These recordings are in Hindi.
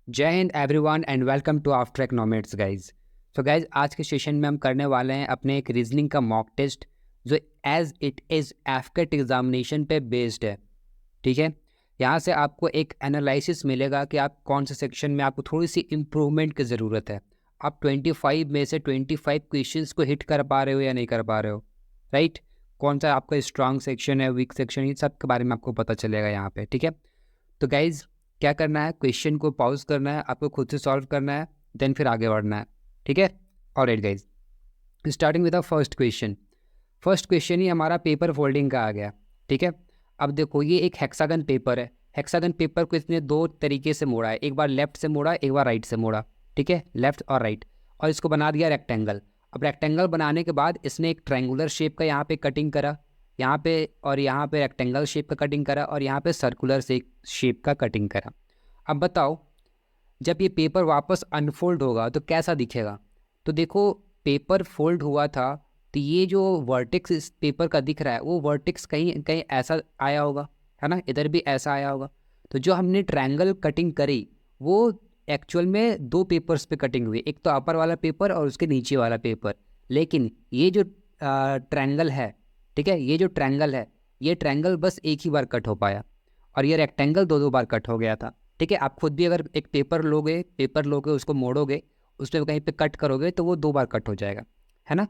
जय हिंद everyone and welcome to after economics guys. So guys आज के सेशन में हम करने वाले हैं अपने एक रीजनिंग का मॉक टेस्ट जो एज इट इज़ एफकेट एग्जामिनेशन पे बेस्ड है। ठीक है, यहाँ से आपको एक एनालिसिस मिलेगा कि आप कौन से सेक्शन में आपको थोड़ी सी इम्प्रूवमेंट की ज़रूरत है। आप 25 में से 25 क्वेश्चंस को हिट कर पा रहे हो या नहीं कर पा रहे हो, राइट। कौन सा आपका स्ट्रॉन्ग सेक्शन है, वीक सेक्शन, ये सब के बारे में आपको पता चलेगा यहाँ पे। ठीक है, तो गाइज क्या करना है, क्वेश्चन को पॉज करना है, आपको खुद से सॉल्व करना है, देन फिर आगे बढ़ना है। ठीक है, alright guys, starting with the first question. First question ही हमारा पेपर फोल्डिंग का आ गया। ठीक है, अब देखो ये एक हेक्सागन पेपर है। हेक्सागन पेपर को इसने दो तरीके से मोड़ा है, एक बार लेफ्ट से मोड़ा, एक बार राइट से मोड़ा। ठीक है, लेफ्ट और राइट, और इसको बना दिया रेक्टेंगल। अब रेक्टेंगल बनाने के बाद इसने एक ट्रायंगुलर शेप का यहाँ पे कटिंग करा, यहाँ पे, और यहाँ पे रेक्टेंगल शेप का कटिंग करा, और यहाँ पे सर्कुलर से शेप का कटिंग करा। अब बताओ जब ये पेपर वापस अनफोल्ड होगा तो कैसा दिखेगा। तो देखो पेपर फोल्ड हुआ था तो ये जो वर्टेक्स इस पेपर का दिख रहा है वो वर्टेक्स कहीं कहीं ऐसा आया होगा, है ना, इधर भी ऐसा आया होगा। तो जो हमने ट्रायंगल कटिंग करी वो एक्चुअल में दो पेपर्स पे कटिंग हुई, एक तो अपर वाला पेपर और उसके नीचे वाला पेपर। लेकिन ये जो ट्रायंगल है, ठीक है, ये जो ट्रायंगल है, ये ट्रायंगल बस एक ही बार कट हो पाया, और ये रेक्टेंगल दो दो बार कट हो गया था। ठीक है, आप खुद भी अगर एक पेपर लोगे उसको मोड़ोगे, उसमें कहीं पे कट करोगे तो वो दो बार कट हो जाएगा, है ना।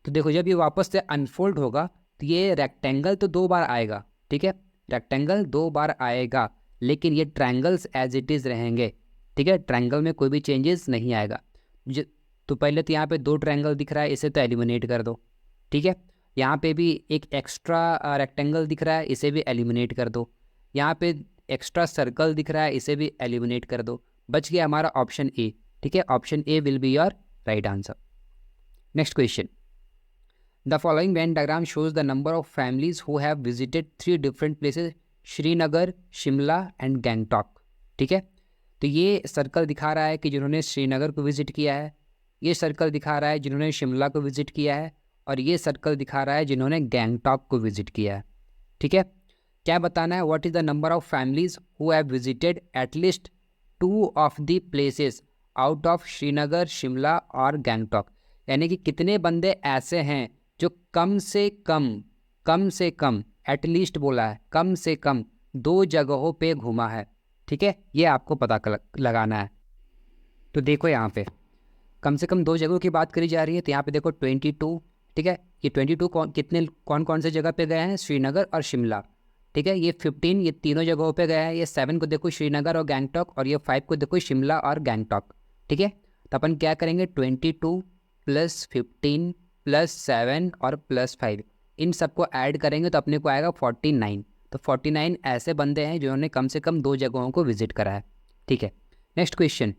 तो देखो जब ये वापस से अनफोल्ड होगा तो ये रेक्टेंगल तो दो बार आएगा। ठीक है, रेक्टेंगल दो बार आएगा, लेकिन ये ट्रायंगल्स एज इट इज़ रहेंगे। ठीक है, ट्रायंगल में कोई भी चेंजेस नहीं आएगा। तो पहले तो यहाँ पे दो ट्रायंगल दिख रहा है, इसे तो एलिमिनेट कर दो। ठीक है, यहाँ पे भी एक एक्स्ट्रा रेक्टेंगल दिख रहा है, इसे भी एलिमिनेट कर दो। यहाँ पे एक्स्ट्रा सर्कल दिख रहा है, इसे भी एलिमिनेट कर दो। बच गया हमारा ऑप्शन ए। ठीक है, option A will be your right answer. Next question, the following Venn diagram shows the number of families who have visited three different places, Srinagar, Shimla and Gangtok. ठीक है, तो ये सर्कल दिखा रहा है कि जिन्होंने श्रीनगर को विजिट किया है, ये सर्कल दिखा रहा है जिन्होंने शिमला को विजिट किया है, और ये सर्कल दिखा रहा है जिन्होंने गैंगटॉक को विजिट किया है। ठीक है, क्या बताना है, what is the number of families who have visited at least two of the places out of Srinagar, Shimla और गैंगटॉक। यानी कि कितने बंदे ऐसे हैं जो कम से कम एटलीस्ट बोला है, कम से कम दो जगहों पे घूमा है। ठीक है, ये आपको पता लगाना है। तो देखो यहाँ पे कम से कम दो जगहों की बात करी जा रही है, तो यहाँ पे देखो 22। ठीक है, ये 22 कौन कौन से जगह पे गए हैं, श्रीनगर और शिमला। ठीक है, ये 15 ये तीनों जगहों पे गया है। ये 7 को देखो श्रीनगर और गैंगटॉक, और ये 5 को देखो शिमला और गैंगटॉक। ठीक है, तो अपन क्या करेंगे, 22 प्लस 15 प्लस 7 और प्लस 5, इन सबको ऐड करेंगे तो अपने को आएगा 49। तो 49 ऐसे बंदे हैं जिन्होंने कम से कम दो जगहों को विजिट करा है। ठीक है, next question,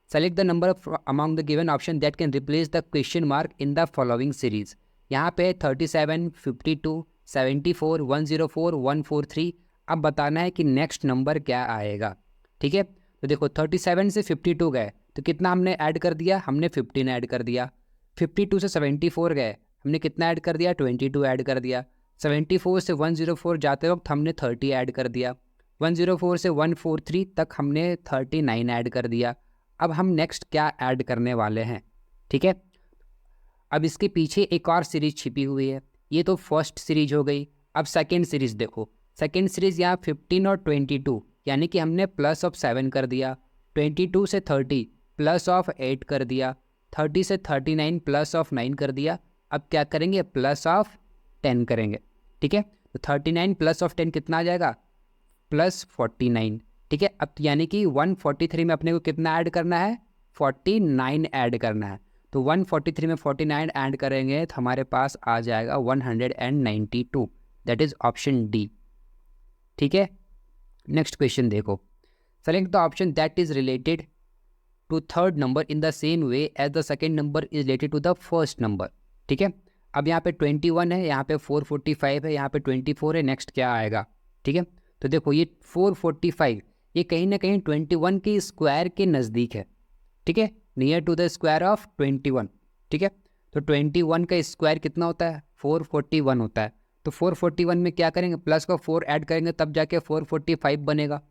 select the number among the given option that can replace the question mark in the following series. यहाँ पे 37, 52, 74, 104, 143। अब बताना है कि नेक्स्ट नंबर क्या आएगा। ठीक है, तो देखो 37 से 52 गए तो कितना हमने ऐड कर दिया, हमने 15 ऐड कर दिया। 52 से 74 गए, हमने कितना ऐड कर दिया, 22 ऐड कर दिया। 74 से 104 जाते वक्त हमने 30 ऐड कर दिया। 104 से 143 तक हमने 39 ऐड कर दिया। अब हम नेक्स्ट क्या ऐड करने वाले हैं। ठीक है, अब इसके पीछे एक और सीरीज छिपी हुई है। ये तो फर्स्ट सीरीज हो गई। अब सेकेंड सीरीज देखो, सेकेंड सीरीज यहाँ 15 और 22, यानी कि हमने प्लस ऑफ 7 कर दिया। 22 से 30 प्लस ऑफ 8 कर दिया। 30 से 39 प्लस ऑफ 9 कर दिया। अब क्या करेंगे, प्लस ऑफ 10 करेंगे। ठीक है, तो 39 प्लस ऑफ 10 कितना आ जाएगा, प्लस 49। ठीक है, अब यानी कि 143 में अपने को कितना ऐड करना है, 49 ऐड करना है। तो 143 में 49 ऐड करेंगे तो हमारे पास आ जाएगा 192, दैट इज ऑप्शन डी। ठीक है, नेक्स्ट क्वेश्चन देखो, select the option that is related to third number in the same way as the second number is related to the first number. ठीक है, अब यहाँ पे 21 है, यहाँ पे 445 है, यहाँ पे 24 है, नेक्स्ट क्या आएगा। ठीक है, तो देखो ये 445 ये कहीं ना कहीं 21 के स्क्वायर के नज़दीक है। ठीक है, near to the square of 21। ठीक है, तो 21 का स्क्वायर कितना होता है, 441 होता है। तो 441 में क्या करेंगे, प्लस का 4 ऐड करेंगे तब जाके 445 बनेगा।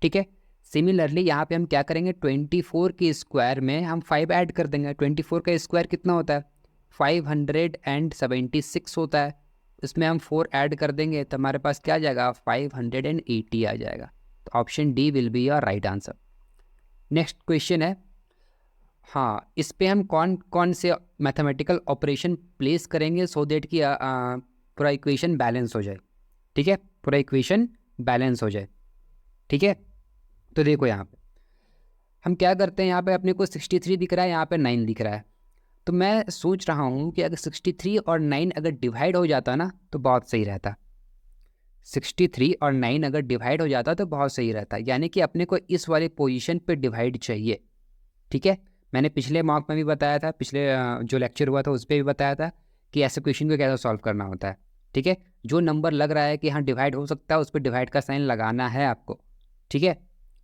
ठीक है, सिमिलरली यहाँ पे हम क्या करेंगे, 24 के स्क्वायर में हम 5 ऐड कर देंगे। 24 का स्क्वायर कितना होता है, 576 होता है। इसमें हम 4 ऐड कर देंगे तो हमारे पास क्या आ जाएगा, 580 आ जाएगा। तो option D will be your right answer. Next question है, हाँ, इस पे हम कौन कौन से मैथमेटिकल ऑपरेशन प्लेस करेंगे सो देट कि पूरा इक्वेशन बैलेंस हो जाए। ठीक है, पूरा इक्वेशन बैलेंस हो जाए। ठीक है, तो देखो यहाँ पे हम क्या करते हैं, यहाँ पे अपने को 63 दिख रहा है, यहाँ पे 9 दिख रहा है। तो मैं सोच रहा हूँ कि अगर 63 और 9 अगर डिवाइड हो जाता ना तो बहुत सही रहता। 63 और 9 अगर डिवाइड हो जाता तो बहुत सही रहता, यानी कि अपने को इस वाले पोजीशन पे डिवाइड चाहिए। ठीक है, मैंने पिछले मॉक में भी बताया था, पिछले जो लेक्चर हुआ था उस पर भी बताया था कि ऐसे क्वेश्चन को कैसे सॉल्व करना होता है। ठीक है, जो नंबर लग रहा है कि हाँ डिवाइड हो सकता है उस पर डिवाइड का साइन लगाना है आपको। ठीक है,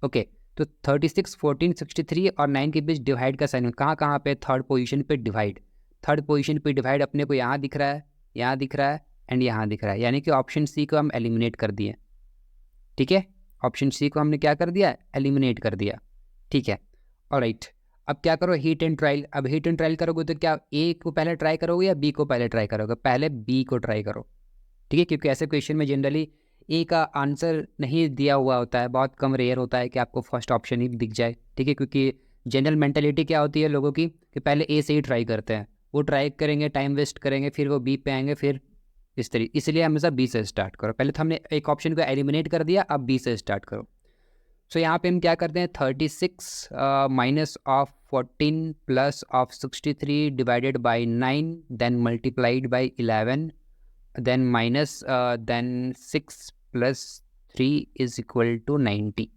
ओके। तो 36, 14, 63 और 9 के बीच डिवाइड का साइन कहाँ कहाँ पे, थर्ड पोजीशन पे डिवाइड। थर्ड पोजीशन पे डिवाइड अपने को यहाँ दिख रहा है, यहाँ दिख रहा है एंड यहाँ दिख रहा है, यानी कि ऑप्शन सी को हम एलिमिनेट कर दिए। ठीक है, ऑप्शन सी को हमने क्या कर दिया, एलिमिनेट कर दिया। ठीक है, ऑलराइट। अब क्या करो, हीट एंड ट्रायल। अब हीट एंड ट्रायल करोगे तो क्या ए को पहले ट्राई करोगे या बी को पहले ट्राई करोगे, पहले बी को ट्राई करो। ठीक है, क्योंकि ऐसे क्वेश्चन में जनरली ए का आंसर नहीं दिया हुआ होता है, बहुत कम रेयर होता है कि आपको फर्स्ट ऑप्शन ही दिख जाए। ठीक है, क्योंकि जनरल मेंटेलिटी क्या होती है लोगों की कि पहले ए से ही ट्राई करते हैं, वो ट्राई करेंगे, टाइम वेस्ट करेंगे, फिर वो बी पे आएंगे, फिर इस तरीके। इसलिए हमेशा बी से स्टार्ट करो। पहले तो हमने एक ऑप्शन को एलिमिनेट कर दिया, अब बी से स्टार्ट करो। सो यहाँ पे हम क्या करते हैं, 36 minus of 14 plus of 63 divided by 9 then multiplied by 11 then minus then 6 plus 3 is equal to 90।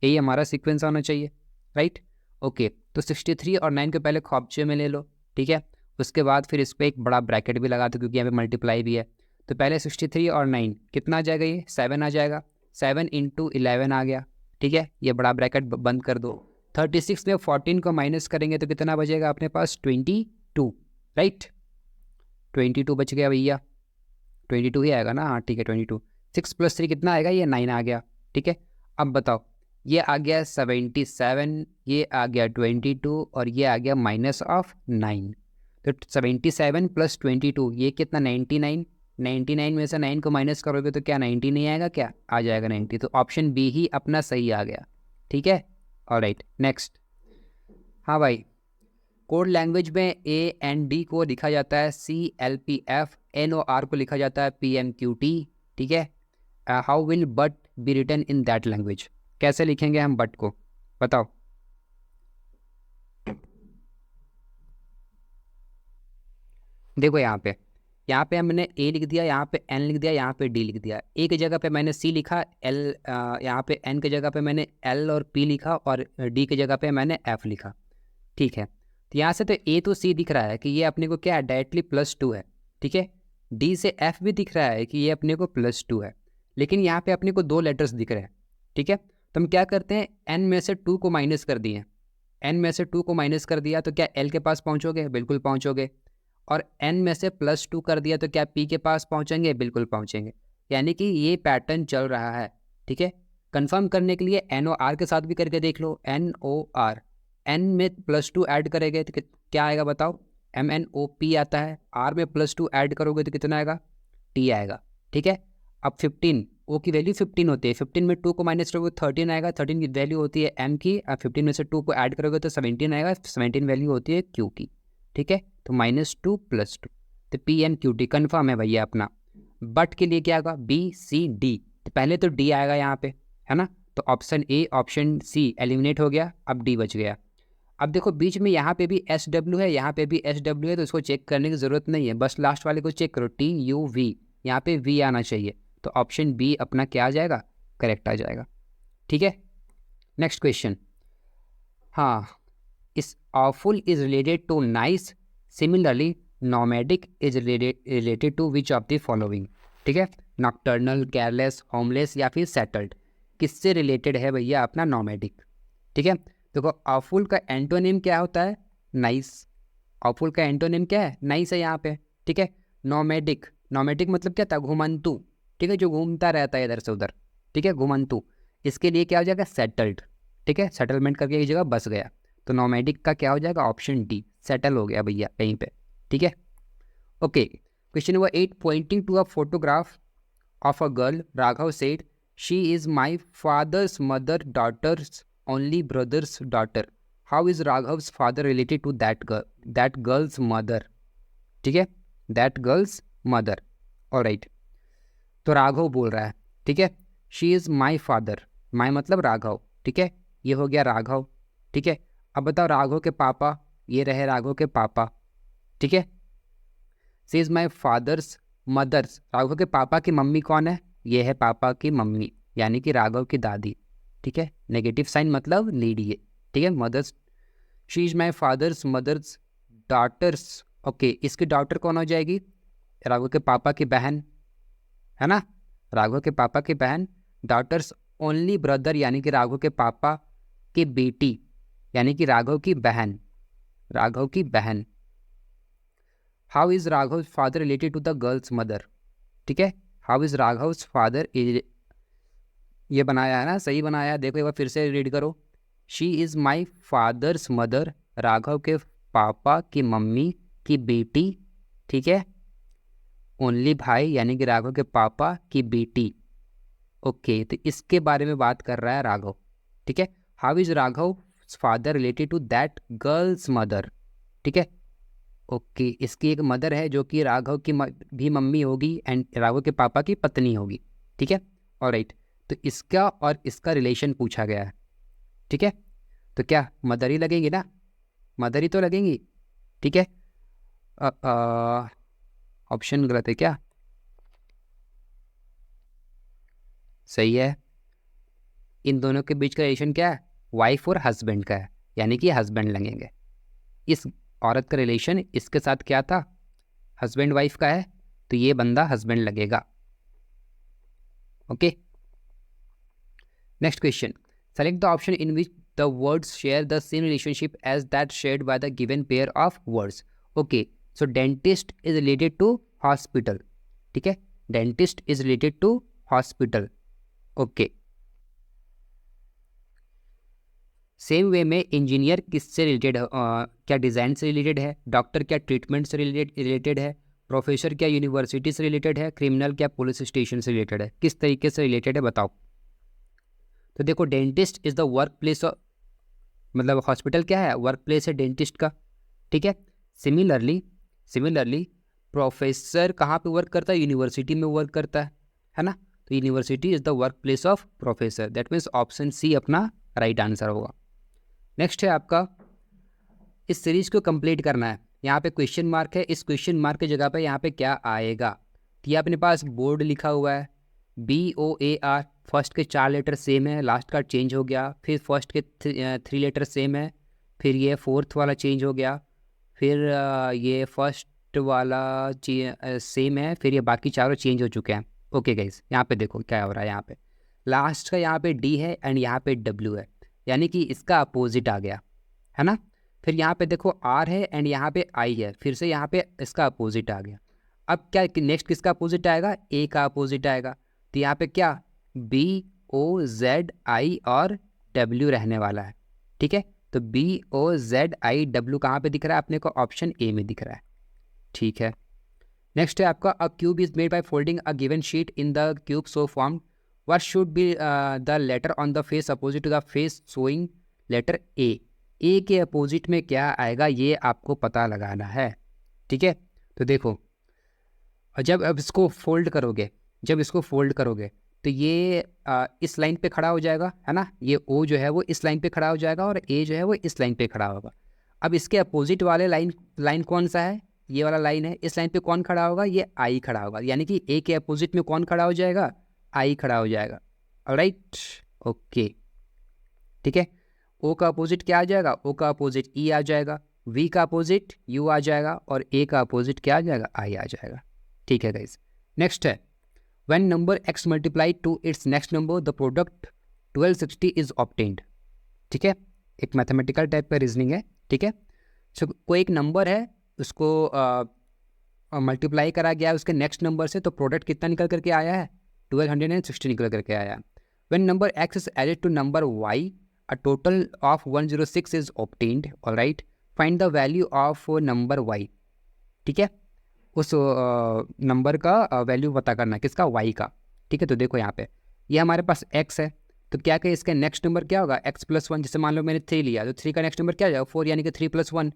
यही हमारा सीक्वेंस आना चाहिए, राइट। ओके, तो 63 और 9 को पहले खौबचे में ले लो। ठीक है, उसके बाद फिर इस पर एक बड़ा ब्रैकेट भी लगा दो क्योंकि यहाँ पे मल्टीप्लाई भी है। तो पहले 63 और 9 कितना आ जाएगा, ये 7 आ जाएगा। 7 इंटू 11 आ गया। ठीक है, ये बड़ा ब्रैकेट बंद कर दो। 36 में 14 को माइनस करेंगे तो कितना बचेगा अपने पास, 22, राइट। 22 बच गया भैया, 22 ही आएगा ना, हाँ ठीक है 22। 6 प्लस 3 कितना आएगा, ये 9 आ गया। ठीक है, अब बताओ, ये आ गया 77, ये आ गया 22 और ये आ गया माइनस ऑफ 9। तो 77 प्लस 22 ये कितना, 99। 99 में से 9 को माइनस करोगे तो क्या 90 नहीं आएगा, क्या आ जाएगा 90। तो ऑप्शन बी ही अपना सही आ गया। ठीक है, ऑलराइट। नेक्स्ट, हाँ भाई, कोड लैंग्वेज में ए एंड डी को लिखा जाता है CLPF, NOR को लिखा जाता है PMQT। ठीक है, how will but be written in that language, कैसे लिखेंगे हम बट को, बताओ। देखो यहाँ पे हमने ए लिख दिया, यहाँ पे एन लिख दिया, यहाँ पे डी लिख दिया। ए की जगह पे मैंने सी लिखा, एल यहाँ पे एन की जगह पे मैंने एल और पी लिखा और डी की जगह पे मैंने एफ लिखा। ठीक है, तो यहाँ से तो ए तो सी दिख रहा है कि ये अपने को क्या है, डायरेक्टली +2 है। ठीक है, डी से एफ भी दिख रहा है कि ये अपने को +2 है, लेकिन यहाँ पे अपने को 2 लेटर्स दिख रहे हैं। ठीक है, तो हम क्या करते हैं, एन में से 2 को माइनस कर दिए। एन में से 2 को माइनस कर दिया तो क्या एल के पास पहुँचोगे, बिल्कुल पहुँचोगे। और एन में से +2 कर दिया तो क्या पी के पास पहुँचेंगे, बिल्कुल पहुँचेंगे। यानी कि ये पैटर्न चल रहा है। ठीक है, कंफर्म करने के लिए NOR के साथ भी करके देख लो। NOR, एन में +2 ऐड करेंगे तो क्या आएगा बताओ, MNOP आता है। आर में +2 ऐड करोगे तो कितना आएगा, T आएगा। ठीक है, अब 15, ओ की वैल्यू 15 होती है, 15 में 2 को माइनस करोगे 13 आएगा। 13 की वैल्यू होती है M की, अब 15 में से 2 को ऐड करोगे तो 17 आएगा। 17 वैल्यू होती है Q की। ठीक है, तो -2 +2, तो PMQT कन्फर्म है भैया अपना। बट के लिए क्या होगा, BCD, तो पहले तो D आएगा यहाँ पे, है ना। तो option A, option C eliminate हो गया, अब D बच गया। अब देखो बीच में यहाँ पे भी SW है, यहाँ पे भी SW है, तो इसको चेक करने की ज़रूरत नहीं है, बस लास्ट वाले को चेक करो, TUV, यहाँ पे V आना चाहिए। तो ऑप्शन बी अपना क्या आ जाएगा, करेक्ट आ जाएगा। ठीक है, नेक्स्ट क्वेश्चन, हाँ, इस awful is related to nice, similarly nomadic is related to which of the following। ठीक है, नॉकटर्नल, केयरलेस, होमलेस या फिर सेटल्ड, किससे रिलेटेड है भैया अपना नॉमेडिक। ठीक है, देखो awful का एंटोनिम क्या होता है, नाइस। awful का एंटोनिम क्या है, नाइस है यहाँ पे। ठीक है, नॉमेडिक, नॉमेडिक मतलब क्या था, घुमंतु। ठीक है, जो घूमता रहता है इधर से उधर। ठीक है, घुमंतु, इसके लिए क्या हो जाएगा, सेटल्ड। ठीक है, सेटलमेंट करके एक जगह बस गया, तो नॉमैडिक का क्या हो जाएगा, ऑप्शन डी, सेटल हो गया भैया कहीं पे, ठीक है। Okay, question number 8, pointing to a photograph of a girl, Raghav said she is my father's mother daughter's only brother's daughter, how is Raghav's father related to that girl's mother, ठीक है, दैट गर्ल्स मदर, ऑलराइट। तो राघव बोल रहा है, ठीक है, शी इज़ माई फादर, माई मतलब राघव, ठीक है, ये हो गया राघव, ठीक है। अब बताओ राघव के पापा, ये रहे राघव के पापा, ठीक है। She is my father's mother's, Raghav के पापा की मम्मी कौन है, ये है पापा की मम्मी, यानी कि राघव की दादी, ठीक है, नेगेटिव साइन मतलब लीडिए, ठीक है, mother's, she is my father's mother's daughter's, okay, इसकी डॉटर कौन हो जाएगी, राघव के पापा की बहन, है ना, राघव के पापा की बहन, डॉटर्स ओनली ब्रदर यानी कि राघव के पापा की बेटी, यानी कि राघव की बहन, राघव की बहन। How is Raghav father related to the girl's mother, ठीक है, हाउ इज राघव फादर, ये बनाया है ना, सही बनाया, देखो एक बार फिर से रीड करो, she is my father's mother, Raghav के पापा की मम्मी की बेटी, ठीक है, ओनली भाई यानी कि राघव के पापा की बेटी, ओके, तो इसके बारे में बात कर रहा है राघव, ठीक है। How is Raghav father related to that girl's mother, ठीक है, ओके, इसकी एक मदर है जो कि राघव की भी मम्मी होगी एंड राघव के पापा की पत्नी होगी, ठीक है, ऑलराइट। तो इसका और इसका रिलेशन पूछा गया है, ठीक है, तो क्या मदर ही लगेंगी ना, मदर ही तो लगेंगी, ठीक है। ऑप्शन गलत है क्या, सही है, इन दोनों के बीच का रिलेशन क्या है, वाइफ और हस्बैंड का है, यानी कि हस्बैंड लगेंगे, इस औरत का रिलेशन इसके साथ क्या था, हस्बैंड वाइफ का है, तो ये बंदा हस्बैंड लगेगा, okay. Next question, select the option in which the words share the same relationship as that shared by the given pair of words, okay, so dentist is related to hospital, ठीक है, dentist is related to hospital, okay. Same way में इंजीनियर किससे रिलेटेड है, क्या डिज़ाइन से रिलेटेड है, डॉक्टर क्या ट्रीटमेंट से रिलेटेड है, प्रोफेसर क्या यूनिवर्सिटी से रिलेटेड है, क्रिमिनल क्या पुलिस स्टेशन से रिलेटेड है, किस तरीके से रिलेटेड है बताओ। तो देखो dentist is the work place, मतलब हॉस्पिटल क्या है, वर्क प्लेस है डेंटिस्ट का, ठीक है। सिमिलरली प्रोफेसर कहाँ पे वर्क करता है, यूनिवर्सिटी में वर्क करता है ना, तो university is the work place of professor, that means option C अपना राइट आंसर होगा। नेक्स्ट है आपका, इस सीरीज को कंप्लीट करना है, यहाँ पे क्वेश्चन मार्क है, इस क्वेश्चन मार्क की जगह पे यहाँ पे क्या आएगा, तो ये अपने पास बोर्ड लिखा हुआ है, BOAR, फर्स्ट के 4 लेटर सेम है, लास्ट का चेंज हो गया, फिर फर्स्ट के 3 लेटर सेम है, फिर ये फोर्थ वाला चेंज हो गया, फिर ये फर्स्ट वाला सेम है, फिर ये बाकी चारों चेंज हो चुके हैं, ओके गाइस, यहाँ पे देखो क्या हो रहा है, यहाँ पे लास्ट का यहाँ पे D है एंड यहाँ पे W है, यानी कि इसका अपोजिट आ गया, है ना। फिर यहाँ पे देखो R है एंड यहाँ पे I है, फिर से यहाँ पे इसका अपोजिट आ गया। अब क्या नेक्स्ट किसका अपोजिट आएगा, A का अपोजिट आएगा, तो यहाँ पे क्या BOZI और W रहने वाला है, ठीक है। तो BOZIW कहाँ पे दिख रहा है अपने को, ऑप्शन ए में दिख रहा है, ठीक है। नेक्स्ट है आपका, a cube is made by folding a given sheet in the cube so form, what should be the letter on the face opposite to the face showing letter A के अपोजिट में क्या आएगा ये आपको पता लगाना है, ठीक है। तो देखो जब अब इसको फोल्ड करोगे तो ये इस लाइन पे खड़ा हो जाएगा, है ना, ये O जो है वो इस लाइन पे खड़ा हो जाएगा और A जो है वो इस लाइन पे खड़ा होगा। अब इसके अपोजिट वाले लाइन कौन सा है, ये वाला लाइन है, इस लाइन पे कौन खड़ा होगा, ये I खड़ा होगा, यानी कि A के अपोजिट में कौन खड़ा हो जाएगा, I खड़ा हो जाएगा, ऑलराइट, ओके, ठीक है। O का अपोजिट क्या आ जाएगा, O का अपोजिट E आ जाएगा, V का अपोजिट U आ जाएगा और A का अपोजिट क्या आ जाएगा, I आ जाएगा, ठीक है गाइस। नेक्स्ट है, when number x multiplied to its next number the product 1260 is obtained, ठीक है, एक मैथमेटिकल टाइप का रीजनिंग है, ठीक है। सो कोई एक नंबर है उसको मल्टीप्लाई करा गया उसके नेक्स्ट नंबर से, तो प्रोडक्ट कितना निकल करके आया है, 1260 निकल करके आया है। When number x is added to number y a total of 106 is obtained, alright, find the value of number y, ठीक है, उस नंबर का वैल्यू पता करना है, किसका, y का, ठीक है। तो देखो यहाँ पे ये हमारे पास x है, तो क्या कहें इसका नेक्स्ट नंबर क्या होगा, x + 1, जैसे मान लो मैंने 3 लिया तो 3 का नेक्स्ट नंबर क्या जाएगा, 4, यानी कि 3 + 1।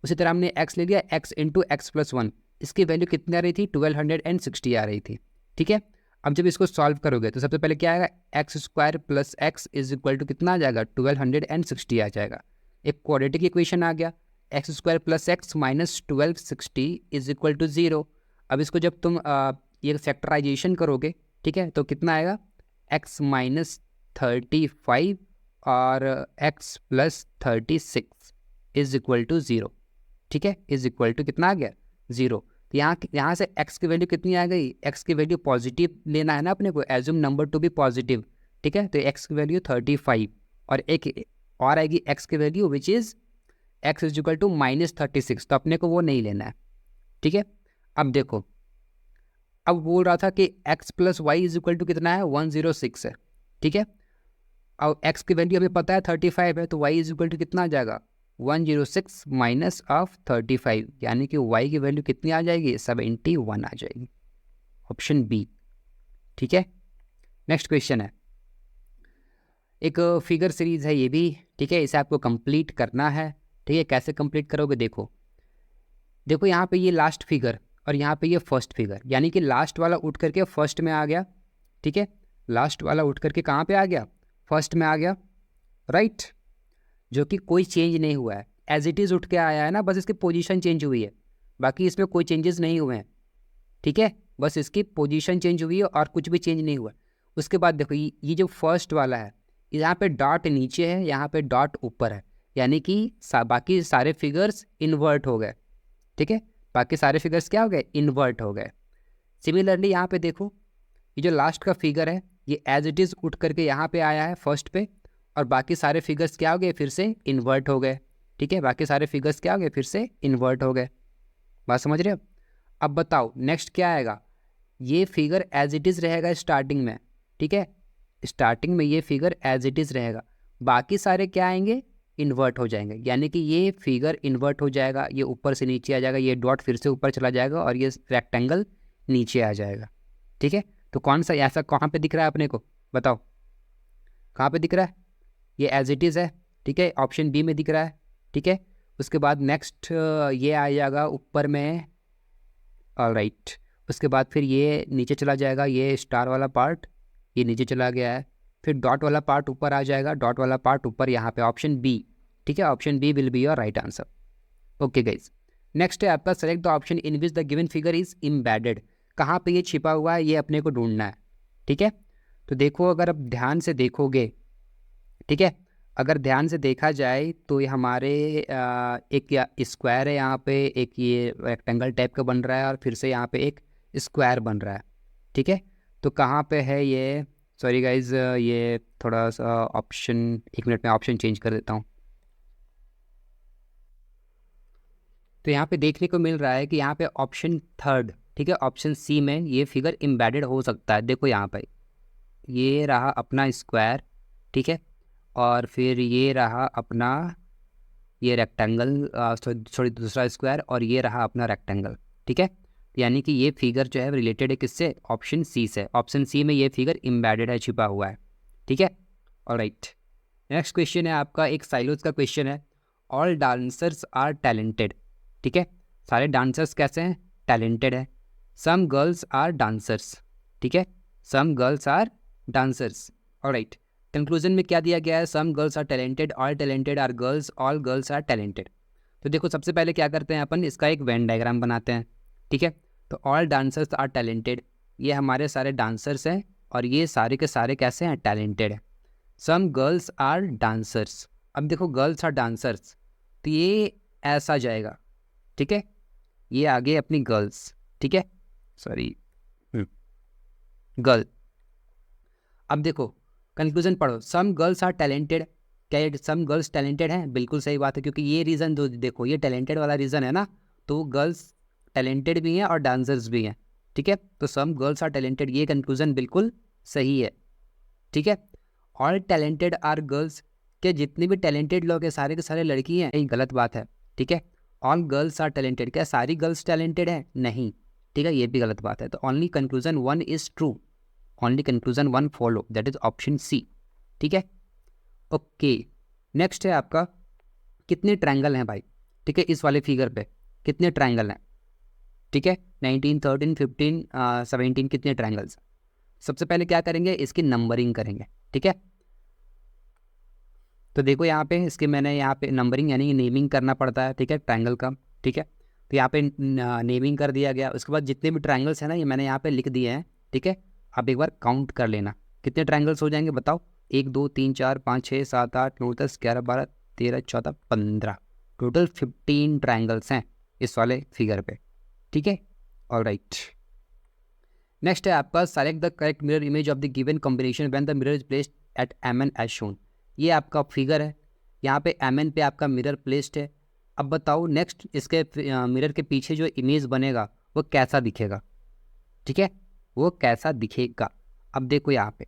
उसी तरह हमने x ले लिया, x × x + 1, इसकी वैल्यू कितनी आ रही थी, 1260 आ रही थी, ठीक है। अब जब इसको सॉल्व करोगे तो सबसे पहले क्या आएगा, x² + x = कितना आ जाएगा, 1260 आ जाएगा। एक क्वाड्रेटिक इक्वेशन आ गया, x² + x - 1260 = 0। अब इसको जब तुम ये फैक्टराइजेशन करोगे, ठीक है, तो कितना आएगा, x - 35 और x + 36 = 0, ठीक है, कितना आ गया, 0। तो यहाँ से x की वैल्यू कितनी आ गई, x की वैल्यू पॉजिटिव लेना है ना अपने को, assume number to be positive, ठीक है। तो x की वैल्यू 35 और एक और आएगी x की वैल्यू विच इज़ x = -36, तो अपने को वो नहीं लेना है, ठीक है। अब देखो, अब बोल रहा था कि x + y = कितना है, 106 है, ठीक है। अब x की वैल्यू हमें पता है 35 है, तो y = कितना आ जाएगा, 106 - 35, यानी कि y की वैल्यू कितनी आ जाएगी, 71 आ जाएगी, ऑप्शन बी, ठीक है। नेक्स्ट क्वेश्चन है, एक फिगर सीरीज है ये भी, ठीक है, इसे आपको कंप्लीट करना है, ठीक है। कैसे कंप्लीट करोगे, देखो यहाँ पे ये लास्ट फिगर और यहाँ पे ये फर्स्ट फिगर, यानी कि लास्ट वाला उठ करके फर्स्ट में आ गया, ठीक है, लास्ट वाला उठ करके कहाँ पे आ गया, फर्स्ट में आ गया, राइट, जो कि कोई चेंज नहीं हुआ है, एज इट इज़ उठ के आया है ना, बस इसकी पोजीशन चेंज हुई है, बाकी इसमें कोई चेंजेस नहीं हुए हैं, ठीक है, बस इसकी पोजीशन चेंज हुई है और कुछ भी चेंज नहीं हुआ। उसके बाद देखो ये जो फर्स्ट वाला है, यहाँ पे डॉट नीचे है, यहाँ पे डॉट ऊपर है, यानी कि बाकी सारे फिगर्स इन्वर्ट हो गए, ठीक है, बाकी सारे फिगर्स क्या हो गए, इन्वर्ट हो गए। सिमिलरली यहाँ पे देखो, ये जो लास्ट का फिगर है ये एज इट इज़ उठ करके यहाँ पे आया है फर्स्ट पे, और बाकी सारे फिगर्स क्या हो गए, फिर से इन्वर्ट हो गए, ठीक है, बाकी सारे फिगर्स क्या हो गए, फिर से इन्वर्ट हो गए। बात समझ रहे हो। अब बताओ नेक्स्ट क्या आएगा, ये फिगर एज इट इज़ रहेगा स्टार्टिंग में, ठीक है, स्टार्टिंग में ये फिगर एज इट इज़ रहेगा, बाकी सारे क्या आएंगे, इन्वर्ट हो जाएंगे, यानी कि ये फिगर इन्वर्ट हो जाएगा, ये ऊपर से नीचे आ जाएगा, ये डॉट फिर से ऊपर चला जाएगा और ये रेक्टेंगल नीचे आ जाएगा, ठीक है। तो कौन सा ऐसा कहाँ पे दिख रहा है अपने को, बताओ कहाँ पे दिख रहा है, ये एज इट इज़ है, ठीक है, ऑप्शन बी में दिख रहा है, ठीक है। उसके बाद नेक्स्ट ये आ जाएगा ऊपर में, ऑलराइट, उसके बाद फिर ये नीचे चला जाएगा, ये स्टार वाला पार्ट ये नीचे चला गया है, फिर डॉट वाला पार्ट ऊपर आ जाएगा, डॉट वाला पार्ट ऊपर यहाँ पे, ऑप्शन बी, ठीक है, option B will be your right answer. Okay guys, next है आपका, select the option in which the given figure is embedded, कहाँ पे ये छिपा हुआ है ये अपने को ढूंढना है, ठीक है। तो देखो अगर आप ध्यान से देखोगे, ठीक है, अगर ध्यान से देखा जाए तो ये हमारे एक स्क्वायर है यहाँ पे, एक ये रेक्टेंगल टाइप का बन रहा है और फिर से यहाँ पे एक स्क्वायर बन रहा है, ठीक है। तो कहाँ पे है ये, सॉरी गाइज, ये थोड़ा सा ऑप्शन, एक मिनट में ऑप्शन चेंज कर देता हूँ। तो यहाँ पे देखने को मिल रहा है कि यहाँ पे ऑप्शन थर्ड, ठीक है, ऑप्शन सी में ये फिगर एम्बेडेड हो सकता है। देखो यहाँ पे ये रहा अपना स्क्वायर, ठीक है, और फिर ये रहा अपना ये रेक्टेंगल, सॉरी दूसरा स्क्वायर, और ये रहा अपना रेक्टेंगल, ठीक है। यानी कि ये फिगर जो है रिलेटेड है किससे, ऑप्शन सी से, ऑप्शन सी में ये फिगर एम्बेडेड है, छिपा हुआ है, ठीक है, ऑलराइट। नेक्स्ट क्वेश्चन है आपका, एक साइलोज का क्वेश्चन है, ऑल डांसर्स आर टैलेंटेड, ठीक है, सारे डांसर्स कैसे हैं, टैलेंटेड है, सम गर्ल्स आर डांसर्स, ठीक है, some girls are dancers, alright. Conclusion में क्या दिया गया है, some girls are talented, all talented are girls, all girls are talented. तो देखो सबसे पहले क्या करते हैं अपन, इसका एक वेन डायग्राम बनाते हैं, ठीक है। तो ऑल डांसर्स आर टैलेंटेड, ये हमारे सारे डांसर्स हैं और ये सारे के सारे कैसे हैं, टैलेंटेड है। सम गर्ल्स आर डांसर्स, अब देखो गर्ल्स आर डांसर्स, तो ये ऐसा जाएगा, ठीक है, ये आगे अपनी गर्ल्स, ठीक है, सॉरी गर्ल। अब देखो कंक्लूजन पढ़ो, सम गर्ल्स आर टैलेंटेड, क्या ये सम गर्ल्स टैलेंटेड हैं, बिल्कुल सही बात है, क्योंकि ये रीज़न जो देखो ये टैलेंटेड वाला रीज़न है ना, तो गर्ल्स टैलेंटेड भी हैं और डांसर्स भी हैं, ठीक है। तो सम गर्ल्स आर टैलेंटेड, ये कंक्लूजन बिल्कुल सही है, ठीक है। ऑल टैलेंटेड आर गर्ल्स, क्या जितने भी टैलेंटेड लोग हैं सारे के सारे लड़की हैं? ये गलत बात है, ठीक है। ऑल गर्ल्स आर टैलेंटेड, क्या सारी गर्ल्स टैलेंटेड है? नहीं, ठीक है, ये भी गलत बात है। तो only conclusion 1 is true, only conclusion 1 follow, that is option C, ठीक है। ओके, नेक्स्ट है आपका कितने ट्रायंगल हैं भाई, ठीक है, इस वाले फिगर पे कितने ट्रायंगल हैं, ठीक है, 19, 13, 15, 17 कितने ट्रायंगल्स। सबसे पहले क्या करेंगे, इसकी नंबरिंग करेंगे, ठीक है। तो देखो यहाँ पे इसके मैंने यहाँ पे नंबरिंग यानी नेमिंग करना पड़ता है, ठीक है, ट्रायंगल का, ठीक है। तो यहाँ पे नेमिंग कर दिया गया। उसके बाद जितने भी ट्रायंगल्स हैं ना ये मैंने यहाँ पे लिख दिए हैं, ठीक है। आप एक बार काउंट कर लेना कितने ट्रायंगल्स हो जाएंगे, बताओ। 1 2 3 4 5 6 7 8 9 10 11 12 13 14 15, टोटल 15 ट्रायंगल्स हैं इस वाले फिगर पे, ठीक है। ऑलराइट, नेक्स्ट है आपका select the correct mirror image of the given combination when the mirror is placed at MN as shown. ये आपका फिगर है, यहाँ पे MN पे आपका मिरर प्लेस्ड है। अब बताओ नेक्स्ट इसके मिरर के पीछे जो इमेज बनेगा वो कैसा दिखेगा, ठीक है, वो कैसा दिखेगा। अब देखो यहाँ पे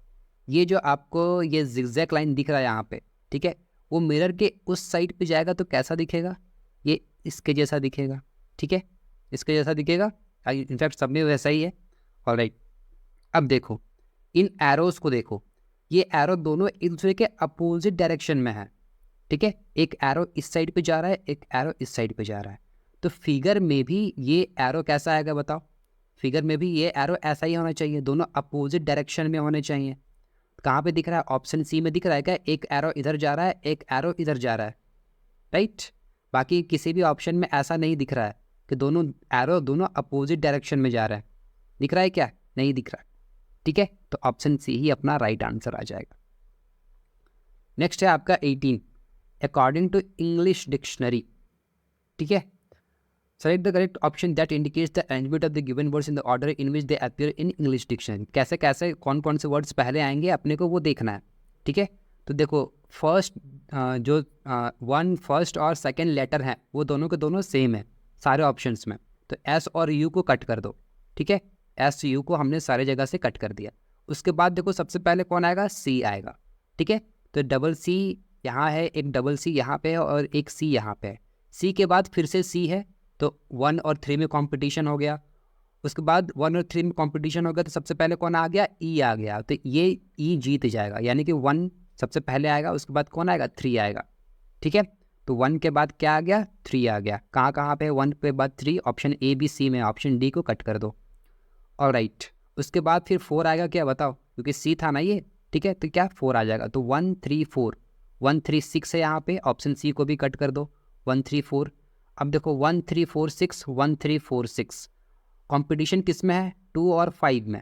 ये जो आपको ये जिगजैग लाइन दिख रहा है यहाँ पे, ठीक है, वो मिरर के उस साइड पे जाएगा तो कैसा दिखेगा, ये इसके जैसा दिखेगा, ठीक है, इसके जैसा दिखेगा। इनफैक्ट सब में वैसा ही है। ऑलराइट, अब देखो इन एरोज को देखो, ये एरो दोनों एक दूसरे के अपोजिट डायरेक्शन में है, ठीक है। एक एरो इस साइड पे जा रहा है, एक एरो इस साइड पे जा रहा है। तो फिगर में भी ये एरो कैसा आएगा बताओ, फिगर में भी ये एरो ऐसा ही होना चाहिए, दोनों अपोजिट डायरेक्शन में होने चाहिए। कहाँ पे दिख रहा है, ऑप्शन सी में दिख रहा है क्या, एक एरो इधर जा रहा है एक एरो इधर जा रहा है, राइट। बाकी किसी भी ऑप्शन में ऐसा नहीं दिख रहा है कि दोनों एरो दोनों अपोजिट डायरेक्शन में जा रहा है, दिख रहा है क्या, नहीं दिख रहा है, ठीक है। तो ऑप्शन सी ही अपना राइट आंसर आ जाएगा। नेक्स्ट है आपका 18, अकॉर्डिंग टू इंग्लिश डिक्शनरी, ठीक है, select the correct option that indicates the arrangement of the given words in the order in which they appear in English dictionary. कैसे कैसे कौन कौन से वर्ड्स पहले आएंगे अपने को वो देखना है, ठीक है। तो देखो फर्स्ट जो 1 फर्स्ट और सेकेंड लेटर हैं वो दोनों के दोनों सेम है सारे ऑप्शंस में, तो एस और यू को कट कर दो, ठीक है, एस यू को हमने सारे जगह से कट कर दिया। उसके बाद देखो सबसे पहले कौन आएगा, सी आएगा, ठीक है। तो डबल सी यहाँ है, एक डबल सी यहाँ पे है और एक सी यहाँ पे है। सी के बाद फिर से सी है, तो 1 और 3 में कंपटीशन हो गया। उसके बाद 1 और 3 में कंपटीशन हो गया तो सबसे पहले कौन आ गया, ई आ गया। तो ये ई जीत जाएगा, यानी कि 1 सबसे पहले आएगा, उसके बाद कौन आएगा, 3 आएगा, ठीक है। तो 1 के बाद क्या आ गया, 3 आ गया। कहाँ कहाँ पे 1 के बाद 3, ऑप्शन ए बी सी में, ऑप्शन डी को कट कर दो। ऑलराइट, उसके बाद फिर 4 आएगा क्या बताओ, क्योंकि सी था ना ये, ठीक है, तो क्या 4 आ जाएगा। तो 1 3 4, 1 3 6 है यहाँ पे, ऑप्शन सी को भी कट कर दो, 1 3 4। अब देखो 1 3 4 6, 1 3 4 6, कॉम्पिटिशन किस में है, 2 और 5 में।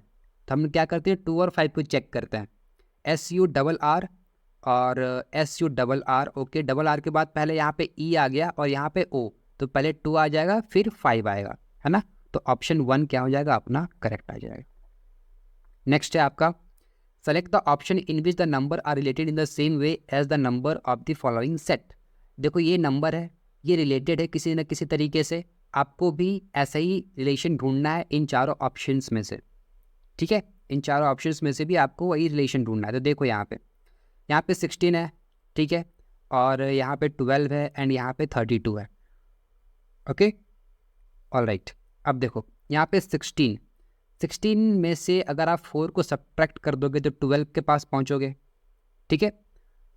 तो हम क्या करते हैं, 2 और 5 को चेक करते हैं, SU RR और SU RR, okay. Double R के बाद पहले यहाँ पे ई आ गया और यहाँ पे ओ, तो पहले 2 आ जाएगा फिर 5 आएगा, है ना। तो ऑप्शन 1 क्या हो जाएगा अपना, करेक्ट आ जाएगा। नेक्स्ट है आपका select the option in which the number are related in the same way as the number of the following set. देखो ये नंबर है, ये रिलेटेड है किसी न किसी तरीके से, आपको भी ऐसा ही रिलेशन ढूंढना है इन चारों ऑप्शंस में से, ठीक है, इन चारों ऑप्शंस में से भी आपको वही रिलेशन ढूंढना है। तो देखो यहाँ पे 16 है, ठीक है, और यहाँ पे 12 है एंड यहाँ पे 32 है, ओके। ऑलराइट, अब देखो यहाँ पे 16 में से अगर आप 4 को सब्ट्रैक्ट कर दोगे तो 12 के पास पहुँचोगे, ठीक है।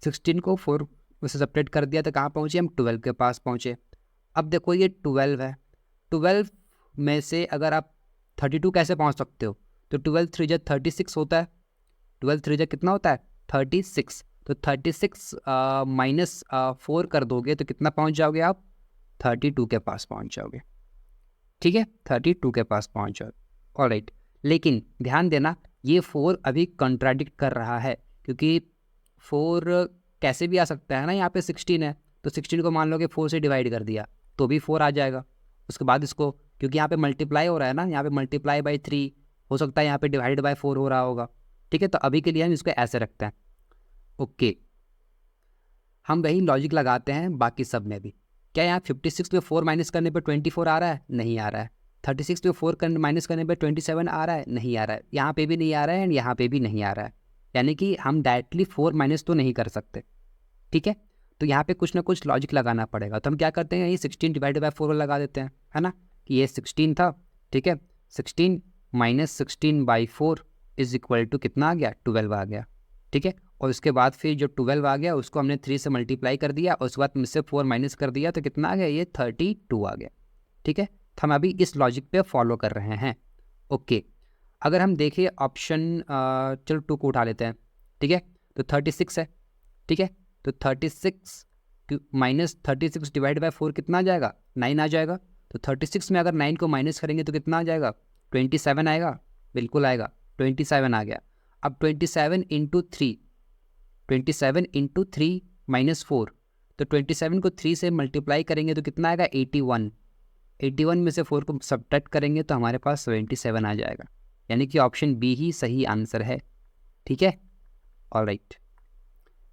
16 को 4 में से सब्ट्रैक्ट कर दिया तो कहाँ पहुँचे हम, 12 के पास पहुँचे। अब देखो ये 12 है, 12 में से अगर आप 32 कैसे पहुँच सकते हो, तो 12 3 जा 36 होता है, 12 3 जा कितना होता है, 36। तो 36 माइनस 4 कर दोगे तो कितना पहुँच जाओगे आप, 32 के पास पहुँच जाओगे, ठीक है, 32 के पास पहुँच जाओगे। ऑलराइट, लेकिन ध्यान देना ये 4 अभी कंट्राडिक्ट कर रहा है, क्योंकि 4 कैसे भी आ सकता है ना, यहाँ पे 16 है तो 16 को मान लो कि 4 से डिवाइड कर दिया तो भी 4 आ जाएगा। उसके बाद इसको, क्योंकि यहाँ पे मल्टीप्लाई हो रहा है ना, यहाँ पे मल्टीप्लाई बाय 3 हो सकता है, यहाँ पे डिवाइड बाय 4 हो रहा होगा, ठीक है। तो अभी के लिए हम इसको ऐसे रखते हैं, ओके। हम वही लॉजिक लगाते हैं बाकी सब में भी। क्या यहाँ 56 में 4 माइनस करने पर 24 आ रहा है, नहीं आ रहा है। 36 में 4 माइनस करने पर 27 आ रहा है, नहीं आ रहा है। यहाँ पे भी नहीं आ रहा है एंड यहाँ पे भी नहीं आ रहा है, यानी कि हम डायरेक्टली 4 माइनस तो नहीं कर सकते, ठीक है। तो यहाँ पे कुछ ना कुछ लॉजिक लगाना पड़ेगा, तो हम क्या करते हैं, ये 16 डिवाइड बाई 4 लगा देते हैं, है ना, कि ये 16 था, ठीक है, 16 माइनस 16/4 इज इक्वल टू कितना आ गया, 12 आ गया, ठीक है। और उसके बाद फिर जो 12 आ गया उसको हमने 3 से मल्टीप्लाई कर दिया और उसके बाद मुझसे 4 माइनस कर दिया, तो कितना आ गया, ये 32 आ गया, ठीक है। तो हम अभी इस लॉजिक पे फॉलो कर रहे हैं, ओके। अगर हम देखें ऑप्शन, चलो 2 को उठा लेते हैं, ठीक है, तो 36 है, ठीक है, तो 36 माइनस 36 डिवाइड बाई 4 कितना आ जाएगा, 9 आ जाएगा। तो 36 में अगर 9 को माइनस करेंगे तो कितना आ जाएगा, 27 आएगा, बिल्कुल आएगा, 27 आ गया। अब 27 इंटू 3, 27 इंटू 3 माइनस 4, तो 27 को 3 से मल्टीप्लाई करेंगे तो कितना आएगा, 81, 81 में से 4 को सब्ट्रैक्ट करेंगे तो हमारे पास 77 आ जाएगा, यानी कि ऑप्शन बी ही सही आंसर है, ठीक है, ऑलराइट।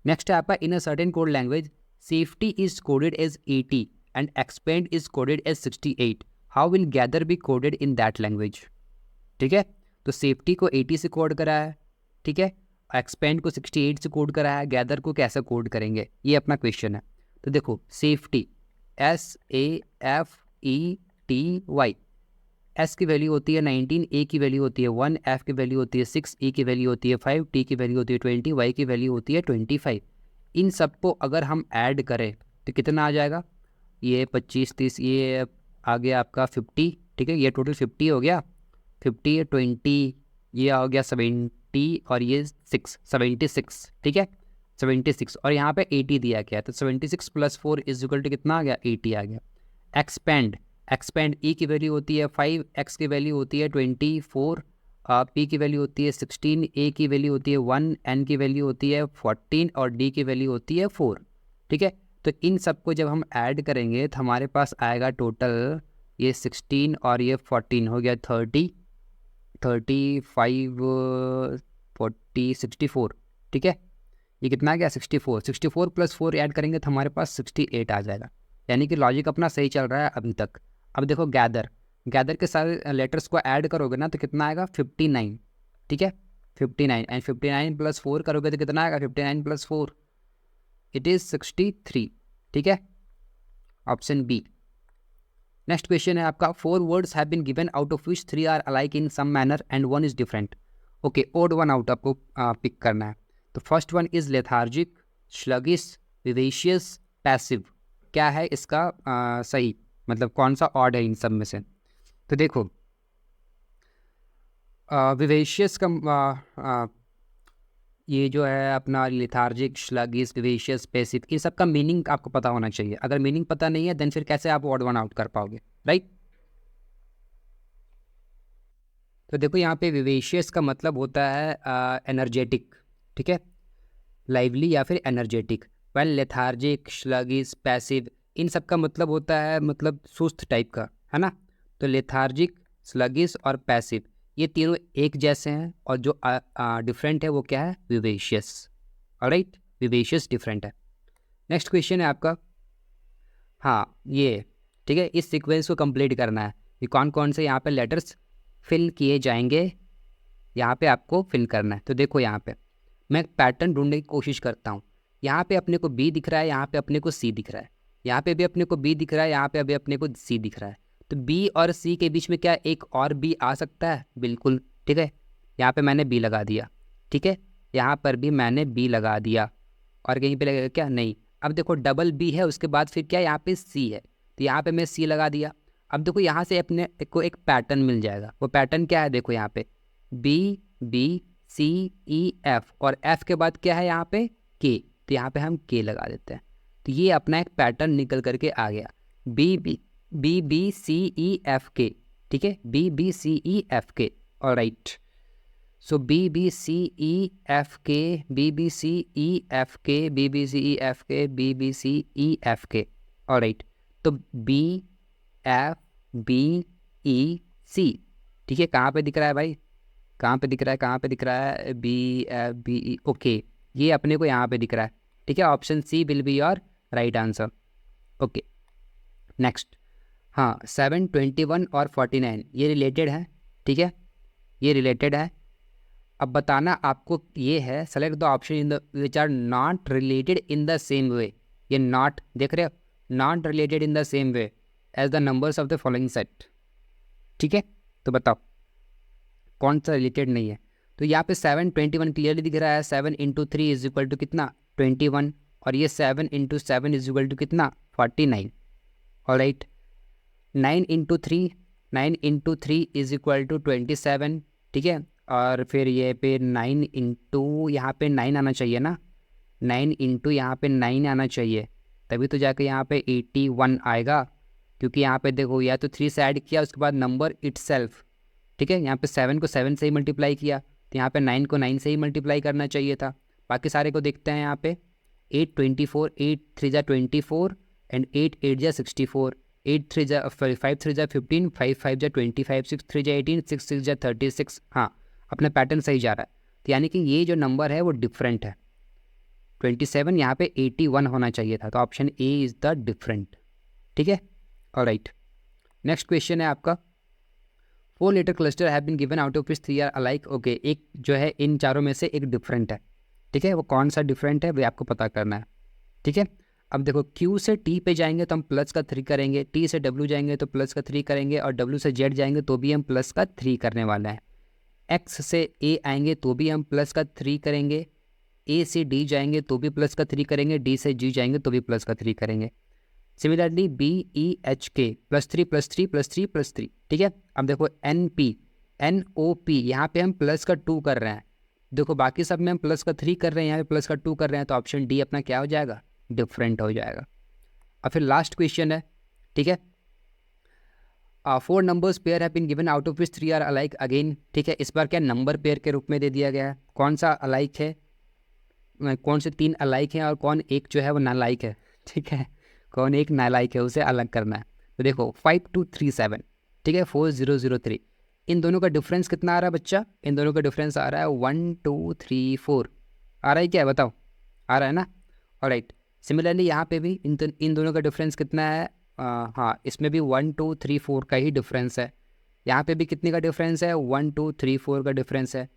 नेक्स्ट है आपका, in a certain code language safety is coded as 80 and expand is coded as 68, how will gather be coded in that language, ठीक है। तो सेफ्टी को 80 से कोड करा है, ठीक है, एक्सपेंड को 68 से कोड करा है, गैदर को कैसे कोड करेंगे, ये अपना क्वेश्चन है। तो देखो सेफ्टी SAFETY, एस की वैल्यू होती है 19, ए की वैल्यू होती है 1, एफ की वैल्यू होती है 6, ई की वैल्यू होती है 5, टी की वैल्यू होती है 20, वाई की वैल्यू होती है 25। इन सबको अगर हम ऐड करें तो कितना आ जाएगा, ये 25 30, ये आ गया आपका 50, ठीक है, ये टोटल 50 हो गया, 50 20, ये आ गया 70 और ये 6 76, ठीक है, 76 और यहाँ पे 80 दिया गया, तो 76 प्लस 4 इज इक्वल टू कितना आ गया, 80 आ गया। एक्सपेंड ई की वैल्यू होती है 5, एक्स की वैल्यू होती है 24, पी की वैल्यू होती है 16, ए की वैल्यू होती है 1, एन की वैल्यू होती है 14 और डी की वैल्यू होती है 4, ठीक है। तो इन सबको जब हम ऐड करेंगे तो हमारे पास आएगा टोटल, ये 16 और ये 14 हो गया 30, 35 40 64, ठीक है, ये कितना आ गया 64, 64 प्लस 4 ऐड करेंगे तो हमारे पास 68 आ जाएगा, यानी कि लॉजिक अपना सही चल रहा है अभी तक। अब देखो गैदर के सारे लेटर्स को ऐड करोगे ना तो कितना आएगा 59, ठीक है, 59 एंड 59 प्लस 4 करोगे तो कितना आएगा 59 प्लस 4 इट इज़ 63, ठीक है, ऑप्शन बी। नेक्स्ट क्वेश्चन है आपका, 4 words have been given out of which 3 are alike in some manner and 1 is different, okay, odd 1 out आपको पिक करना है। तो first one is lethargic, sluggish, vivacious, passive, क्या है इसका सही, मतलब कौन सा ऑड है इन सब में से। तो देखो विवेशियस का ये जो है अपना लेथार्जिक, स्लगिश, विवेशियस, पैसिव, इन सब का मीनिंग आपको पता होना चाहिए, अगर मीनिंग पता नहीं है देन फिर कैसे आप ऑड वन आउट कर पाओगे, राइट। तो देखो यहाँ पे विवेशियस का मतलब होता है एनर्जेटिक, ठीक है, लाइवली या फिर energetic, well lethargic, sluggish, passive, इन सब का मतलब होता है मतलब सुस्त टाइप का, है ना। तो लेथार्जिक, स्लगिश और पैसिव ये तीनों एक जैसे हैं और जो डिफरेंट है वो क्या है, विवेशियस, ऑलराइट, विवेशियस डिफरेंट है। नेक्स्ट क्वेश्चन है आपका, हाँ ये, ठीक है, इस सीक्वेंस को कंप्लीट करना है, ये कौन कौन से यहाँ पे लेटर्स फिल किए जाएंगे, यहाँ पे आपको फिल करना है। तो देखो यहाँ पे मैं पैटर्न ढूंढने की कोशिश करता हूँ, यहाँ पे अपने को बी दिख रहा है, यहाँ पे अपने को सी दिख रहा है, यहाँ पे भी अपने को बी दिख रहा है, यहाँ पे अभी अपने को सी दिख रहा है, तो बी और सी के बीच में क्या एक और बी आ सकता है, बिल्कुल, ठीक है, यहाँ पे मैंने बी लगा दिया, ठीक है, यहाँ पर भी मैंने बी लगा दिया, और कहीं पे लगेगा क्या, नहीं। अब देखो डबल बी है, उसके बाद फिर क्या यहाँ पे सी है, तो यहाँ पे मैं सी लगा दिया। अब देखो यहाँ से अपने को एक पैटर्न मिल जाएगा, वो पैटर्न क्या है, देखो यहाँ पे B B C E F, और एफ के बाद क्या है यहाँ पे के, तो यहाँ पे हम के लगा देते हैं, तो ये अपना एक पैटर्न निकल करके आ गया, B B B B C E F K, ठीक है, B B C E F K, alright. So B B C E F K, B B C E F K, B B C E F K, B B C E F K, alright. तो B F B E C, ठीक है, कहाँ पे दिख रहा है भाई, कहाँ पे दिख रहा है, कहाँ पे दिख रहा है, B F B E, okay, ये अपने को यहाँ पे दिख रहा है, ठीक है, option C will be your right answer, okay. Next, हाँ 7, 21 और 49 ये रिलेटेड है, ठीक है, ये रिलेटेड है, अब बताना आपको ये है, select the option in the which are not related in the same way. ये नॉट देख रहे हो, not related in the same way as the numbers of the following set. ठीक है, तो बताओ कौन सा रिलेटेड नहीं है। तो यहाँ पे 721 क्लियरली दिख रहा है, 7 × 3 इज इक्वल टू कितना 21, और ये 7 × 7 इज इक्वल टू कितना 49। Alright, 9 × 3 is equal to 27। ठीक है, और फिर ये पे 9 इंटू यहाँ पे 9 आना चाहिए ना, 9 इंटू यहाँ पे 9 आना चाहिए, तभी तो जाके यहाँ पे 81 आएगा। क्योंकि यहाँ पे देखो या तो 3 से ऐड किया उसके बाद नंबर इटसेल्फ। ठीक है, यहाँ पे 7 को 7 से ही मल्टीप्लाई किया, तो यहाँ पे 9 को 9 से ही मल्टीप्लाई करना चाहिए था। बाकी सारे को देखते हैं यहाँ पे 8 24, 8 3 जा 24 एंड 8 8 जा 64, 8 3 जा 5 3 जा 15, 5 5 जा 25, 6 3 जा 18, 6 6 जा 36। हाँ, अपना पैटर्न सही जा रहा है। तो यानी कि ये जो नंबर है वो डिफरेंट है। 27 यहाँ पे 81 होना चाहिए था, तो option A is the different. ठीक है, ऑलराइट। नेक्स्ट क्वेश्चन है आपका, 4 letter cluster have been given out of which 3 are alike. Okay, एक जो है इन चारों में से एक डिफरेंट है। ठीक है, वो कौन सा डिफरेंट है वो आपको पता करना है। ठीक है, अब देखो Q से T पे जाएंगे तो हम प्लस का 3 करेंगे, T से W जाएंगे तो प्लस का 3 करेंगे, और W से Z जाएंगे तो भी हम प्लस का 3 करने वाला है। X से A आएंगे तो भी हम प्लस का 3 करेंगे, A से D जाएंगे तो भी प्लस का 3 करेंगे, D से G जाएंगे तो भी प्लस का 3 करेंगे। Similarly BEHK +3 +3 +3 +3। ठीक है, अब देखो NP NOP यहाँ पे हम प्लस का 2 कर रहे हैं, देखो बाकी सब में हम प्लस का 3 कर रहे हैं, यहाँ पे प्लस का 2 कर रहे हैं, तो ऑप्शन डी अपना क्या हो जाएगा, डिफरेंट हो जाएगा। और फिर लास्ट क्वेश्चन है। ठीक है, 4 numbers pair have been given out of which 3 are alike again. ठीक है, इस बार क्या नंबर पेयर के रूप में दे दिया गया है, कौन सा अलाइक है, कौन से 3 अलाइक हैं और कौन एक जो है वो नालाइक है। ठीक है, कौन एक नालाइक है उसे अलग करना है। तो देखो 5237, ठीक है 4003, इन दोनों का डिफरेंस कितना आ रहा है बच्चा, इन दोनों का डिफरेंस आ रहा है 1 2 3 4। आ रहा है क्या, बताओ, आ रहा है ना। ऑलराइट, सिमिलरली यहाँ पे भी इन दोनों का डिफरेंस कितना है, हाँ इसमें भी 1 2 3 4 का ही डिफरेंस है। यहाँ पे भी कितने का डिफरेंस है, 1 2 3 4 का डिफरेंस है।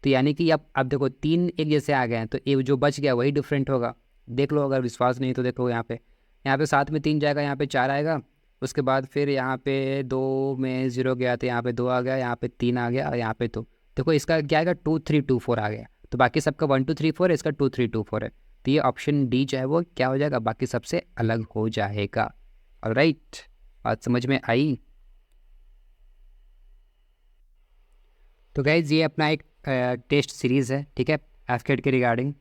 तो यानी कि अब देखो 3 एक जैसे आ गए हैं, तो ये जो बच गया वही डिफरेंट होगा। देख लो, अगर विश्वास नहीं तो देखो यहाँ पे 7 में 3 जाएगा, यहाँ पे 4 आएगा, उसके बाद फिर यहाँ पे 2 में 0 गया तो यहाँ पे 2 आ गया, यहाँ पे 3 आ गया, और यहाँ पे तो देखो इसका क्या आएगा 2 3 2 4 आ गया। तो बाकी सबका 1 2 3 4 है, इसका 2 3 2 4 है, तो ये ऑप्शन डी जो है वो क्या हो जाएगा, बाकी सबसे अलग हो जाएगा। ऑलराइट, बात समझ में आई। तो गाइज ये अपना एक टेस्ट सीरीज़ है, ठीक है, एफकेट के रिगार्डिंग।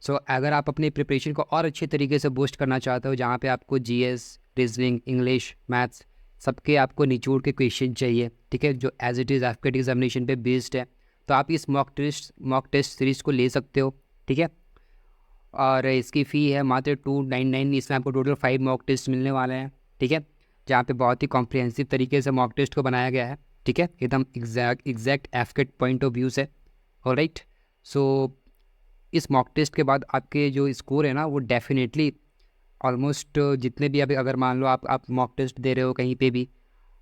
सो अगर आप अपनी प्रिपरेशन को और अच्छे तरीके से बूस्ट करना चाहते हो, जहाँ पे आपको जीएस, रीजनिंग, इंग्लिश, मैथ्स सबके आपको निचोड़ के क्वेश्चन चाहिए, ठीक है, जो एज इट इज़ एफकेट एग्जामिनेशन पे बेस्ड है, तो आप इस मॉक टेस्ट सीरीज़ को ले सकते हो। ठीक है, और इसकी फ़ी है मात्र 299। इसमें आपको टोटल 5 मॉक टेस्ट मिलने वाले हैं। ठीक है, जहाँ पे बहुत ही कॉम्प्रिहेंसिव तरीके से मॉक टेस्ट को बनाया गया है। ठीक है, एकदम एग्जैक्ट एफकेट पॉइंट ऑफ व्यू से। ऑलराइट, सो इस मॉक टेस्ट के बाद आपके जो स्कोर है ना वो डेफिनेटली ऑलमोस्ट जितने भी अभी अगर मान लो आप मॉक टेस्ट दे रहे हो कहीं पे भी,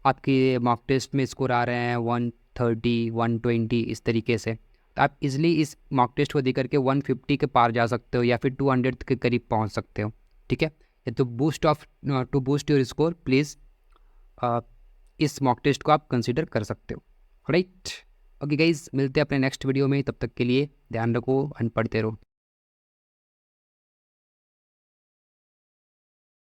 आपके मॉक टेस्ट में स्कोर आ रहे हैं 130 120 इस तरीके से, तो आप इजीली इस मॉक टेस्ट को दे करके 150 के पार जा सकते हो या फिर 200 के करीब पहुंच सकते हो। ठीक है, तो to boost your score please इस मॉक टेस्ट को आप कंसिडर कर सकते हो। राइट, ओके गाइज, मिलते हैं अपने नेक्स्ट वीडियो में, तब तक के लिए ध्यान रखो एंड पढ़ते रहो।